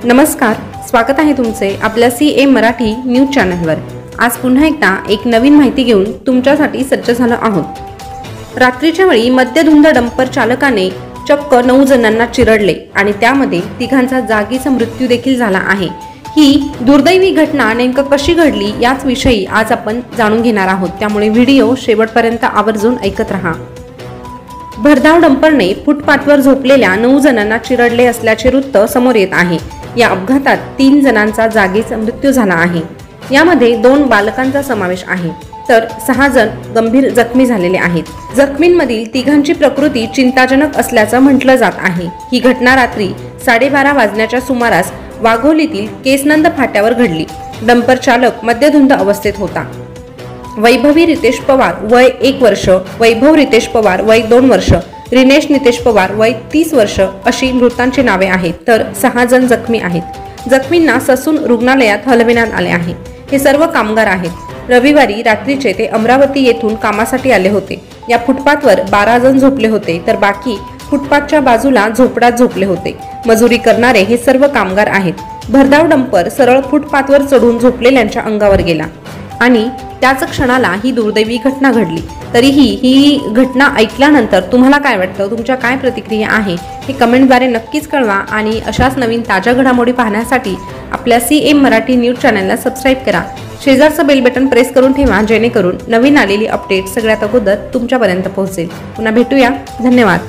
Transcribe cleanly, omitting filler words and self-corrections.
नमस्कार, स्वागत आहे तुमचे आपल्या CA मराठी न्यूज चॅनलवर। आज पुन्हा एकदा एक नवीन माहिती घेऊन तुमच्यासाठी सज्ज झालो आहोत। रात्रीच्या वेळी मद्यधुंद डंपर चालकाने चक्क 9 जणांना चिरडले आणि त्यामध्ये तिघांचा जागीच मृत्यू देखील झाला आहे। ही दुर्दैवी घटना नेमकं कशी घडली याच विषयी आज आपण जाणून घेणार आहोत, त्यामुळे व्हिडिओ शेवटपर्यंत आवर्जून ऐकत रहा। भरधाव डंपरने फुटपाथवर झोपलेल्या 9 जणांना चिरडले असल्याचे वृत्त समोर येत आहे। या अपघातात 3 जणांचा जागीच मृत्यू झाला आहे। यामध्ये 2 बालकांचा समावेश आहे, तर 6 जण गंभीर जखमी झालेले आहेत। जखमींमधील तिघांची प्रकृती चिंताजनक असल्याचं म्हटलं जात आहे। ही घटना रात्री 12:30 वाजण्याच्या सुमारास वाघोलीतील केसनंद फाट्यावर घडली। डंपर चालक मद्यधुंद अवस्थेत होता। वैभवी रितेश पवार वय 1 वर्ष, वैभव रितेश पवार वय 2 वर्ष, रिनेश नितेश पवार वय 30 वर्ष अशी मृतांची नावे आहेत, तर 6 जण जखमी आहेत। जखमींना ससून रुग्णालयात हलविण्यात आले आहे। हे सर्व कामगार आहेत। रविवारी रात्रीचे ते अमरावती येथून कामासाठी आले होते। या फुटपाथवर 12 जण झोपले होते, तर बाकी फुटपाथच्या बाजूला झोपड्यात झोपले होते। मजुरी करणारे हे सर्व कामगार आहेत। भरधाव डंपर सरळ फुटपाथवर चढून झोपलेल्यांच्या अंगावर गेला आणि त्याच क्षणाला ही दुर्दैवी घटना घडली। तरीही ही घटना ऐकल्यानंतर तुम्हाला काय वाटतं, तुमच्या काय प्रतिक्रिया आहे हे कमेंटद्वारे नक्कीच कळवा आणि अशाच नवीन ताज्या घडामोडी पाहण्यासाठी आपल्या CA मराठी न्यूज चॅनलला सबस्क्राइब करा। शेजारचं बेल बटन प्रेस करून ठेवा, जेणेकरून नवीन आलेली अपडेट सगळ्यात अगोदर तुमच्यापर्यंत पोहोचेल। पुन्हा भेटूया, धन्यवाद।